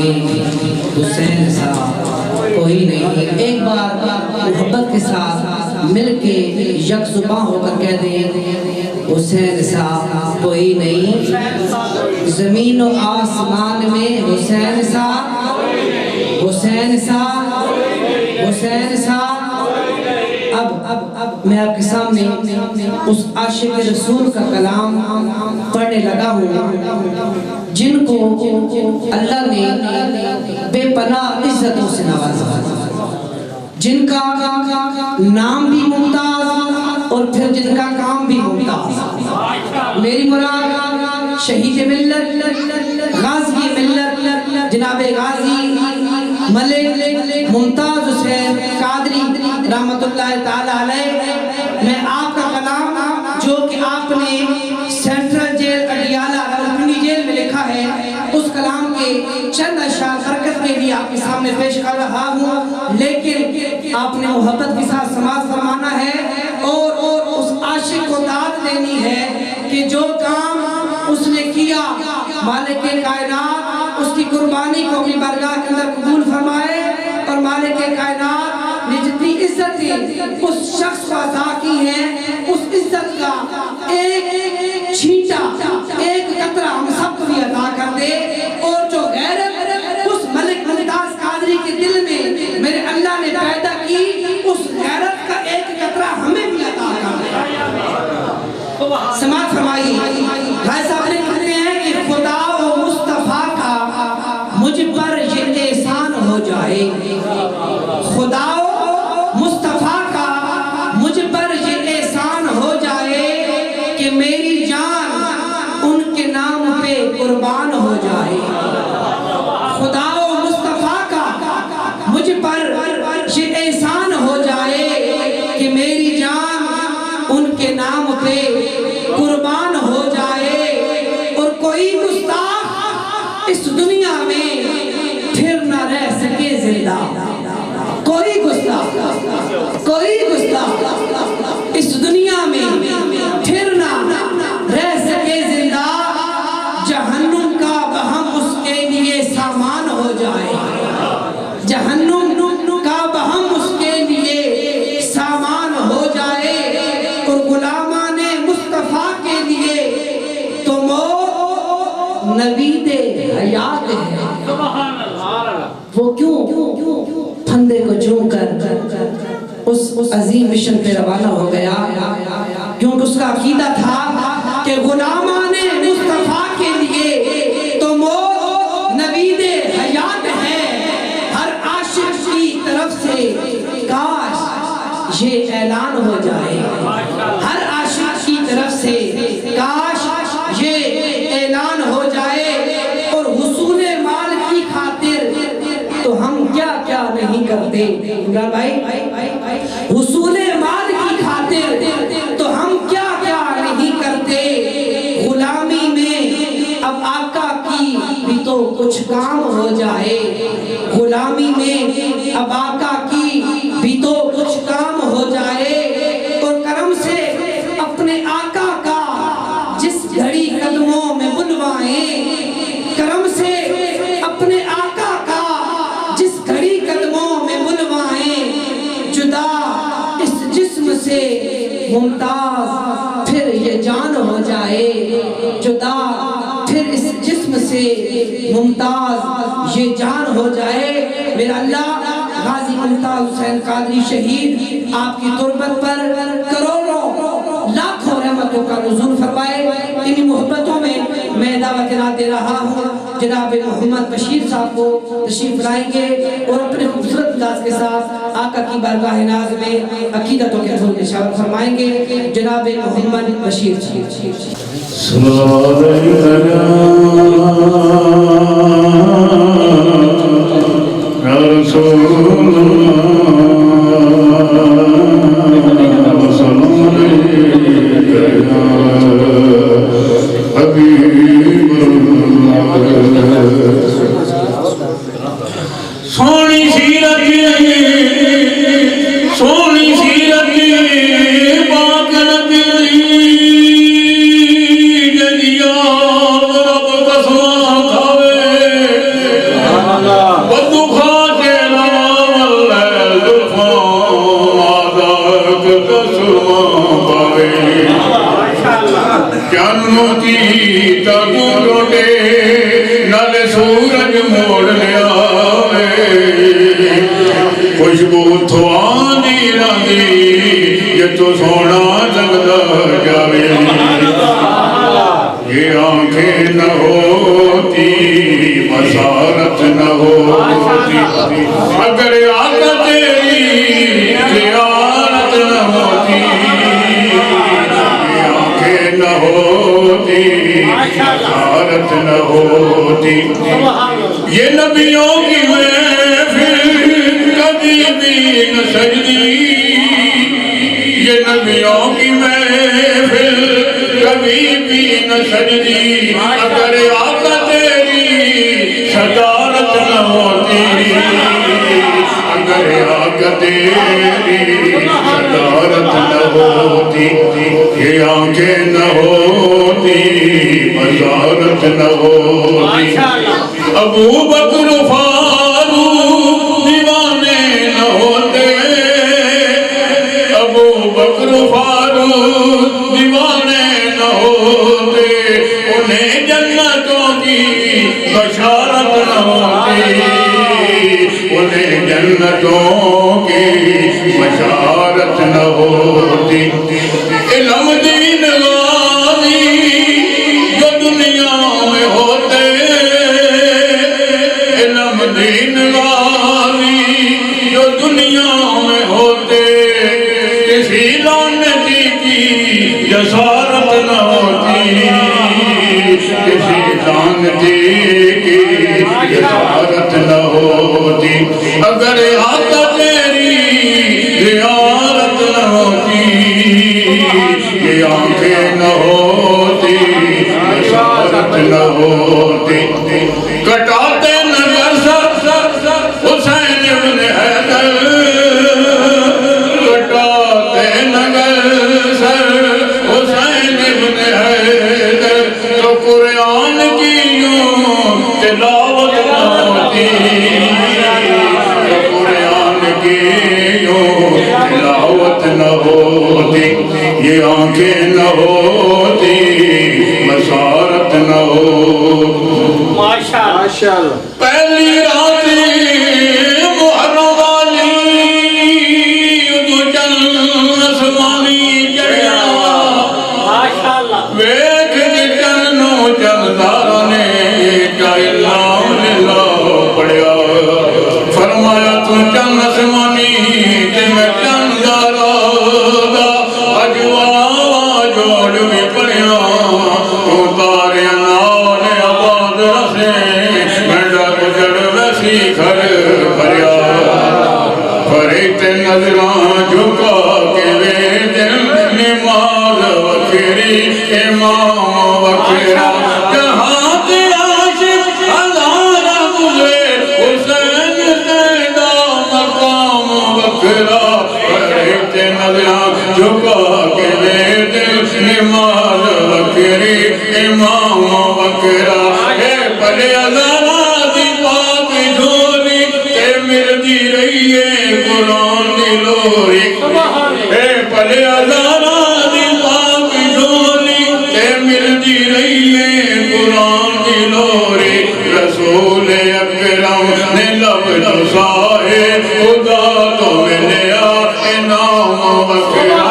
میں حسین سا کوئی نہیں. ایک بار محبت کے ساتھ مل کے یک زباں ہو کر کہہ دیں حسین سا کوئی نہیں. زمین و آسمان میں حسین سا، حسین سا، حسین سا. اب میں آپ کے سامنے اس عاشق رسول کا کلام پڑھنے لگا ہوں جن کو اللہ نے بے پناہ عزتوں سے نوازا، جن کا نام بھی ممتاز اور پھر جن کا کام بھی ممتاز. میری مراد شہید ملت، غازی ملت جناب غازی ملک ممتاز حسین قادری رحمت اللہ تعالی علیہ. میں آپ کا کلام جو کہ آپ نے central jail Adiala Rawalpindi jail میں لکھا ہے، اس کلام کے چند اشعار برکت کے لیے آپ کے سامنے پیش کر رہا ہوں. لیکن آپ نے محبت کے ساتھ سماعت فرمانا ہے اور اس عاشق کو داد دینی ہے کہ جو کام اس نے کیا مالک کائنات اس کی قربانی کو اپنی بارگاہ کے اندر قبول فرمائے، اور مالک کائنات نے جتنی عزتیں اس شخص کو عطا کی ہیں اس عزت کا ایک چھینٹا، ایک قطرہ ہم سب کو بھی عطا کر دے. اور جو غیرت اس ملک ممتاز قادری کے دل میں میرے اللہ نے پیدا کی، اس غیرت کا ایک قطرہ ہمیں بھی عطا کر دے. سماعت فرمائیے. بھائی صاحب لکھتے ہیں کہ خدا و مصطفیٰ کا مجھ پر یہ احسان ہو جائے، خدا و مصطفیٰ کا مجھ پر یہ احسان ہو جائے کہ میری جان ان کے نام پہ قربان ہو جائے. خدا و مصطفیٰ کا مجھ پر یہ احسان ہو جائے کہ میری جان ان کے نام پہ قربان ہو جائے. اور کوئی گستاخ اس دنیا میں پھر نہ رہ سکے زندہ، کوئی گستاخ اس دنیا میں پھر نہ رہ سکے زندہ. جہنم کا بہم اس کے لیے سامان ہو جائے، جہنم کا بہم اس کے لیے سامان ہو جائے. اور غلامان مصطفیٰ کے لیے تو موت نوید حیات ہے. وہ کیوں پھندے کو چون کر اس عظیم مشن پہ روانہ ہو گیا، کیونکہ اس کا عقیدہ تھا کہ غلامان مصطفیٰ کے لیے تو موت نوید حیات ہے. ہر عاشق کی طرف سے کاش یہ اعلان ہو جائے، ہر عاشق کی طرف سے کاش یہ اعلان ہو جائے. اور حصول مال کی خاطر تو ہم کیا کیا نہیں کرتے عمران بھائی، حصول مال کی خاطر تو ہم کیا کیا نہیں کرتے. غلامی میں اب آقا کی بھی تو کچھ کام ہو جائے، غلامی میں اب آقا کی بھی تو کچھ کام ہو جائے. اور کرم سے اپنے آقا کا جس گھڑی قدموں میں بلوائیں، کرم سے اپنے آقا کا جس گھڑی قدموں میں بلوائیں. جدا اس جسم سے ممتاز پھر یہ جان ہو جائے، جدا پھر اس جسم سے ممتاز یہ جان ہو جائے. میرا اللہ غازی ممتاز حسین قادری شہید آپ کی تربت پر کروڑوں لاکھوں رحمتوں کا نزول فرمائے. انہی محبتوں میں میں دعوت نہ دے رہا ہوں جناب محمد بشیر صاحب کو تشریف لائیں گے اور اپنے خوبصورت انداز کے ساتھ آقا کی بارگاہ ناز میں عقیدتوں کے حضور نشان فرمائیں گے. جناب محمد بشیر صاحب. سونی سیرت پاک نبی جدیا رب قسم کھاوے موتی تاکو ٹوٹے نال سورج موڑ لیا خوشبو تھوانی راندی یہ تو سونا لگدا جاوے یہ آنکھیں نہ ہوتی مسارت نہ ہوتی اگر آقا تیری زیارت نہ ہوتی یہ آنکھیں نہ ہوتی مسارت نہ ہوتی یہ نبیوں کی محفل کبھی بھی نہ سجدی یہ نبیوں کی محفل کبھی بھی نہ سجدی اگر آقا تیری صدارت نہ ہوتی اگر آقا تیری صدارت نہ ہوتی یہ آنکھیں نہ ہوتی مزارت نہ ہوتی ابو بکر فاروق دیوانے نہ ہوتے ابو بکر فاروق دیوانے نہ ہوتے انہیں جنتوں کی بشارت نہ ہوتی انہیں جنتوں کی بشارت نہ ہوتی علم دین غازی جو دنیا میں ہوتے علم دین غازی جو دنیا میں ہوتے کسی لعنتی کی جسارت نہ ہوتی کسی لعنتی کی جسارت نہ ہوتی اگر آقا تیری زیارت نہ ہوتی یہ آنکھیں نہ ہوتی جسارت نہ ہوتی کٹاتے نگر سر حسین ابن حیدر کٹاتے نگر سر حسین ابن حیدر تو قرآن کی یوں تلاوت نہ ہوتی تو قرآن کی یوں تلاوت نہ ہوتی یہ آنکھیں نہ ہوتی مسارت نہ ہوتی ماشاءاللہ پہلی رات محرم والی دو چند آسمانی چڑھیا ویکھ کے چنوں چنداراں نے کیا اللہ اللہ پڑھیا فرمایا تو چند آسمانی تے میں چندارا دا اجوا جوڑ بھی پڑھیا تو تاریاں نال آباد رسے میں ڈر جڑ ویسی گھر بھریا فریت نظراں جھکا کے وے دل نماز وکھری امام وکھرا جہاں کے عاشق ہزارہ گزرے حسین تیرا مقام وکھرا فریت نظراں جھکا کے وے دل نماز وکھری امام وکھرا اے بھلے ہزارہ دی پاک جھولی تے ملدی رہیے قرآن دی لوری اے بھلے ہزارہ دی پاک جھولی تے ملدی رہیے قرآن دی لوری رسول اکرم نے لب جسائے خدا تو ملیا انعام وکھرا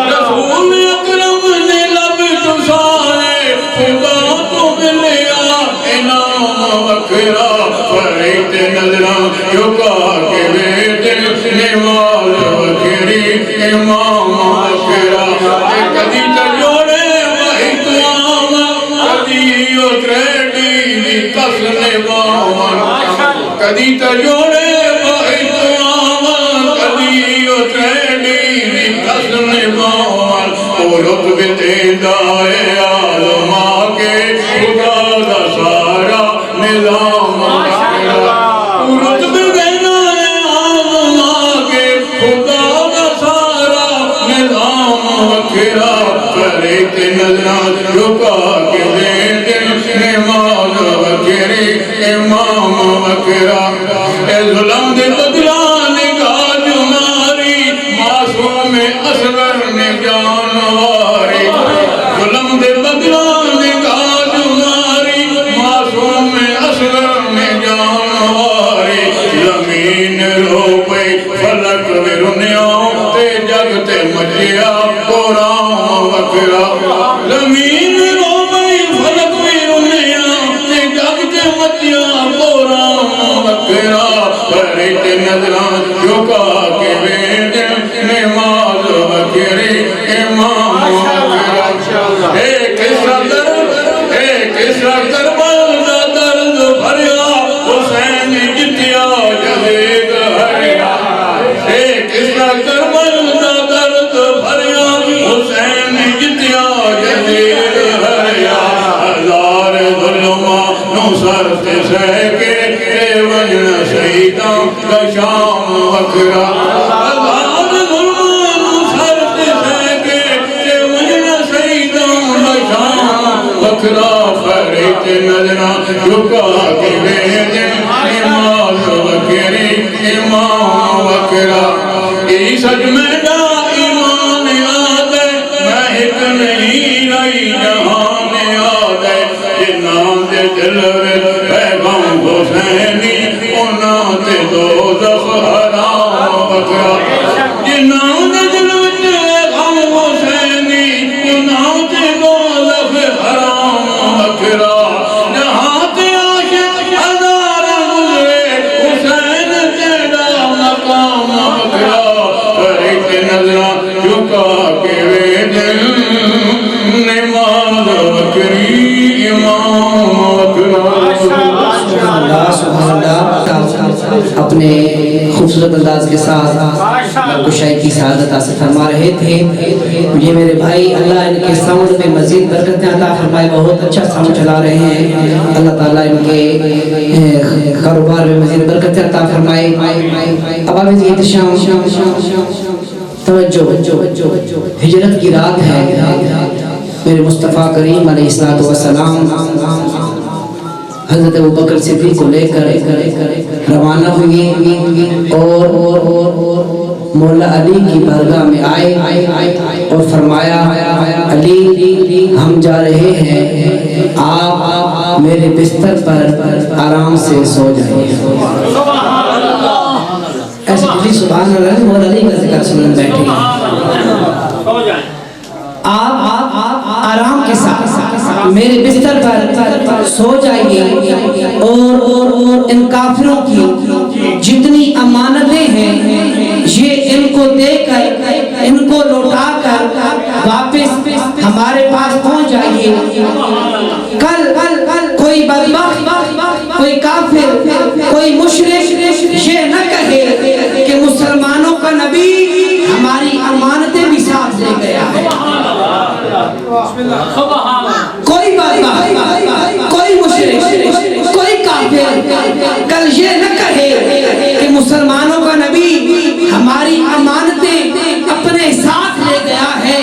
رسول اکرم نے لب جسائے خدا تو ملیا انعام وکھرا فریت نظراں جھکا کے وے دل نماز وکھری امام وکھرا کدی تجوڑے وہی توام کدی اتریڈی کس نباون کدی تجوڑے وہی توام کدی اتریڈی کس نباون او رتب دیندہ اے عالمہ کے خدا دا سارا نظام وکھرا رتب دینا ہے عالمہ کے خدا دا سارا نظام وکھرا فریت نظراں جھکا کے وے دل نماز وکھری امام وکھرا اے ظلم دے بدلا نگاہ جماری معصوم اصغر نے جانواری ظلم دے بدلا وکرا زمین رو میں فلک میں رنیا تے جگ تے مچیا بورا وکرا فرت نظران جھکا کے ویدے نماز وکری امام وکرا ایک کسرا کربل دا درد بھریا حسین جتیا جدید ہریا ایک کسرا کربل دا درد بھریا حسین جتیا جدید ہریا ہزار ظلمہ نو سر تے سہکے تے وجن شہیداں دا شام وکرا ہزار ظلمہ نو سر تے سہکے تے وجن شہیداں دا شام وکرا فرت نظران جھکا کے ویدے نماز وکری امام وکرا ای سج میں دا ایمان آدھے مہک نہیں رہی جہان آدھے یہ نام دے دل وچ پیغام حسینی انہاں تے دوزخ حرام وکرا یہ نام دے دل وچ پیغام حسینی انہاں تے دوزخ حرام وکرا جہاں تے عاشق ہزار گزرے حسین تیرا مقام وکرا فرت نظران جھکا کے ویدے نماز وکری امام وکرا سبحان اللہ اپنے خوبصورت انداز کے ساتھ گشائی کی سعادت حاصل فرما رہے تھے یہ میرے بھائی اللہ ان کے ساؤنڈ میں مزید برکتیں عطا فرمائے بہت اچھا ساؤنڈ چلا رہے ہیں اللہ تعالیٰ ان کے کاروبار میں مزید برکتیں عطا فرمائے اب آپ کی احتشام توجہ ہجرت کی رات ہے میرے مصطفیٰ کریم علیہ السلام حضرت ابوبکر صدیق کو لے کر روانہ ہوئے اور مولا علی کی بارگاہ میں آئے اور فرمایا علی ہم جا رہے ہیں آپ میرے بستر پر آرام سے سو جائیں ایسے جی سبحان اللہ مولا علی کا ذکر سنن بیٹھے آپ آرام کے ساتھ میرے بستر پر سو جائیے اور ان کافروں کی جتنی امانتیں ہیں یہ ان کو دے کر ان کو لوٹا کر واپس ہمارے پاس پہنچ جائیے کل کوئی بدبخت کوئی کافر کوئی مشرک یہ نہ کہے کہ مسلمانوں کا نبی ہماری امانتیں بھی ساتھ لے گیا ہے کوئی کوئی مشرک کوئی کافر کل یہ نہ کہے کہ مسلمانوں کا نبی ہماری امانتیں اپنے ساتھ لے گیا ہے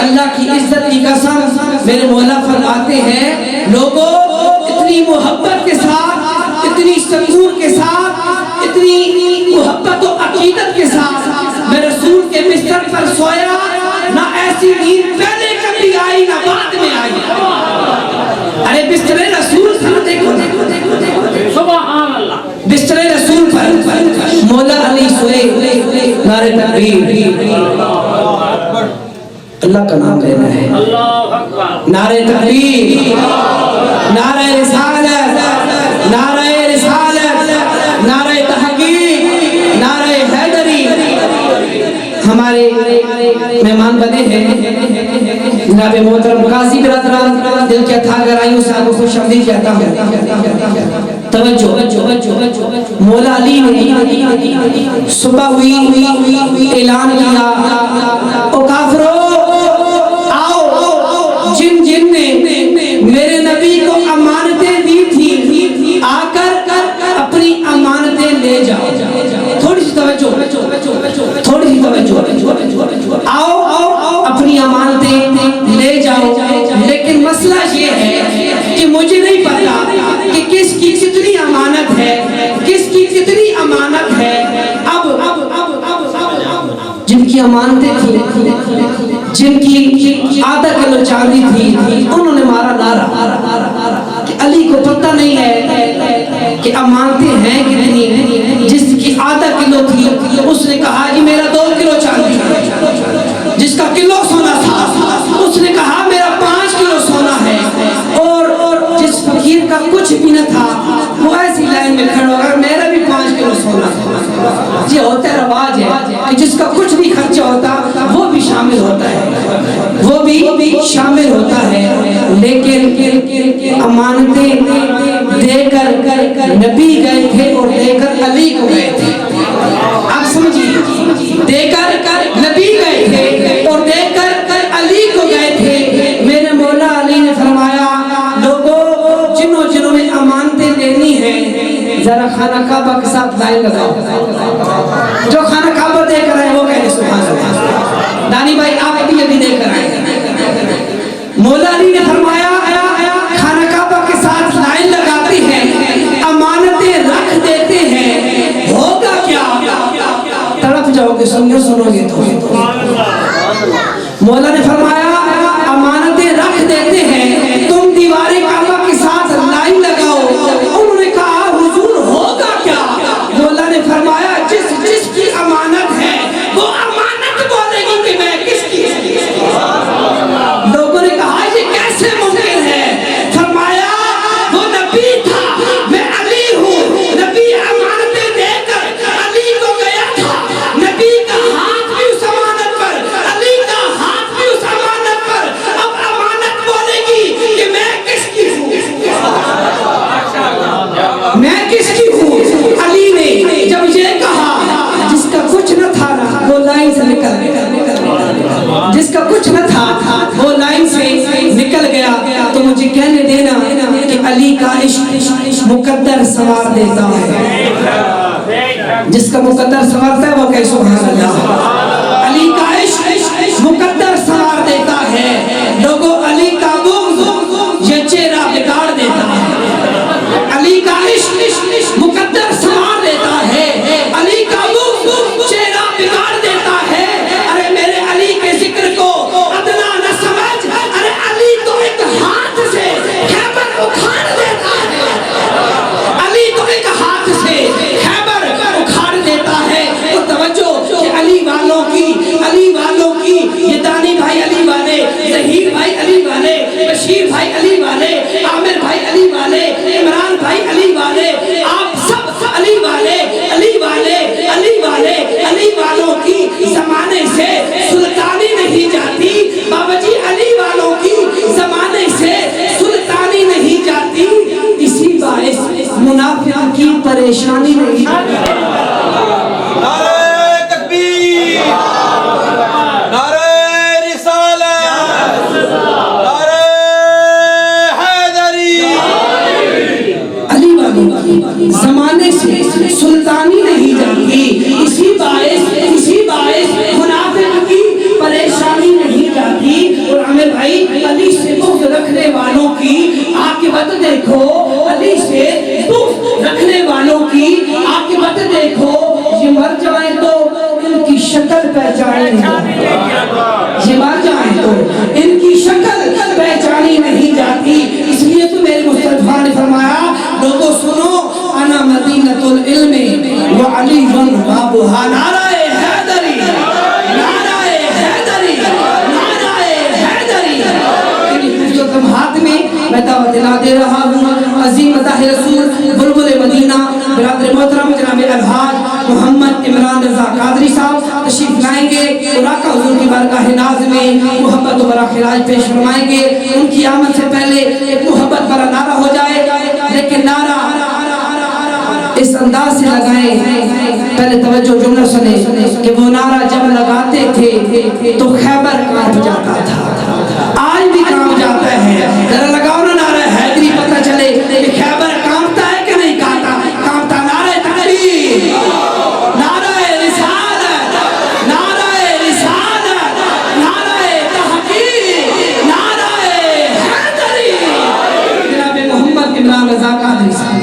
اللہ کی عزت کی قسم میرے مولا فرماتے ہیں لوگوں اتنی محبت کے ساتھ اتنی سکون کے ساتھ اتنی محبت و عقیدت کے ساتھ میں رسول کے بستر پر سویا نہ ایسی نیند پہلے کبھی آئی نہ بعد میں آئی ارے بستر رسول پر دیکھو سبحان اللہ بستر رسول پر مولا علی سوئے نعرہ تکبیر اللہ کا نام لینا ہے نعرہ تکبیر نعرہ رسالت نعرہ تحقیق نعرہ حیدری ہمارے مہمان بنے ہیں جناب محترم قاضی برادران دل کے اتھا گرائیوں سے آپ کو خوش آمدید کہتا ہوں توجہ مولا علی نے صبح ہوئی اعلان کیا او کافرو آؤ جن نے میرے نبی کو امانتیں دی تھی آ کر اپنی امانتیں لے جاؤ تھوڑی سی توجہ آؤ اپنی امانتیں لے جاؤ لیکن مسئلہ یہ ہے کہ مجھے نہیں پتا کہ کس کی کتنی امانت ہے کس کی کتنی امانت ہے اب جن کی امانتیں تھی جن کی آدھا کلو چاندی تھی انہوں نے مارا نعرہ کہ علی کو پتہ نہیں ہے کہ امانتیں ہیں کتنی جس کی آدھا کلو تھی اس نے کہا کہ میرا 2 کلو چاندی جس کا کلو سونا تھا اس لیکن امانتیں دے کر نبی گئے تھے اور دے کر علی کو گئے تھے. آپ سمجھیے, دے کر نبی گئے تھے اور دے کر علی کو گئے تھے. میرے مولا علی نے فرمایا لوگوں جنہوں نے امانتیں دینی ہیں ذرا خانہ کعبہ کے ساتھ لائن لگاؤ. جو خانہ کعبہ دے کر آئے وہ کہنے سبحان اللہ. دانی بھائی آپ ابھی ابھی دے کر آئے. مولا علی نے فرمایا خانہ کعبہ کے ساتھ لائن لگاتے ہیں, امانتیں رکھ دیتے ہیں, ہوگا کیا؟ تڑپ جاؤ گے سنو گے تو. مولا نے فرمایا امانتیں رکھ دیتے ہیں, تم دیوار کعبہ کے ساتھ لائن لگاؤ. انہوں نے کہا حضور ہوگا کیا؟ مولا نے فرمایا جس کی امانت ہے وہ امانت بولے گی کہ میں کس کی. لوگوں نے کہا یہ کیسے ممکن ہے؟ فرمایا وہ نبی تھا, میں علی ہوں. نبی امانتیں دے کر علی کو گیا تھا. نبی کا ہاتھ بھی اس امانت پر, علی کا ہاتھ بھی اس امانت پر. اب امانت بولے گی کہ میں کس کی ہوں, میں کس کی ہوں. علی نے جب یہ کہا جس کا کچھ نہ تھا وہ لائن سے نکل گیا. جس کا کچھ نہ تھا وہ لائن سے نکل گیا. تو مجھے کہنے دینا کہ علی کا عشق مقدر سوار دیتا ہے. جس کا مقدر سوارتا ہے وہ کہے سبحان اللہ. علی کا عشق مقدر سوار دیتا ہے. لوگوں علی کا بغض یہ چہرہ بگاڑ دیتا ہے. علی کا عشق مقدر سوار دیتا ہے. علی کا بغض چہرہ بگاڑ دیتا ہے. ارے میرے علی کے ذکر کو ادنا نہ سمجھ. ارے علی تو ایک ہاتھ سے خیبر اکھاڑ دیتا ہے. علی تو ایک ہاتھ سے خیبر اکھاڑ دیتا ہے. اور توجہ کہ علی والوں کی یہ دانی بھائی علی والے, ظہیر بھائی علی والے, بشیر بھائی علی والے, عامر بھائی علی والے, عمران بھائی علی والے, آپ سب علی والے, علی والے, علی والے, علی والوں کی زمانے سے سلطانی نہیں جاتی. بابا جی علی والوں کی زمانے سے سلطانی نہیں جاتی. اسی باعث منافق کی پریشانی نہیں جاتی. نعرہ تکبیر, نعرہ رسالت, نعرہ حیدری. علی والوں کی زمانے سے سلطانی نہیں جاتی. اسی باعث منافق کی پریشانی نہیں جاتی. اور ہمیں بھائی علی سے بغض رکھنے والوں کی عاقبت دیکھو. علی سے بغض رکھنے والوں کی عاقبت دیکھو. یہ مر جائیں تو ان کی شکل پہچانی نہیں, یہ مر جائیں تو ان کی شکل پہچانی نہیں جاتی. اس لیے تو میرے مصطفیٰ نے فرمایا لوگوں سنو انا مدینۃ العلم وعلی بابها. نعرہ حیدری, نعرہ حیدری, نعرہ حیدری. ان لمحات میں میں دعوت دے رہا ہوں عظیم مداح رسول بلبل مدینہ برادر محترم جناب الحاج محمد عمران رضا قادری صاحب تشریف لائیں گے اور آقا حضور کی بارگاہ ناز میں محبت و برا خراج پیش فرمائیں گے. ان کی آمد سے پہلے ایک محبت برا نعرہ ہو جائے, لیکن نعرہ اس انداز سے لگائیں. پہلے توجہ جملہ سنیں کہ وہ نعرہ جب لگاتے تھے تو خیبر کانپ جاتا تھا, آج بھی کانپ جاتا ہے. ذرا لگاؤ نا نعرہ حیدری, پتہ چلے کہ خیبر کانپتا ہے کہ نہیں کانپتا. نعرہ تکبیر, نعرہ رسالت, نعرہ رسالت, نعرہ تحقیق, نعرہ حیدری. جناب محمد عمران رضا قادری صاحب.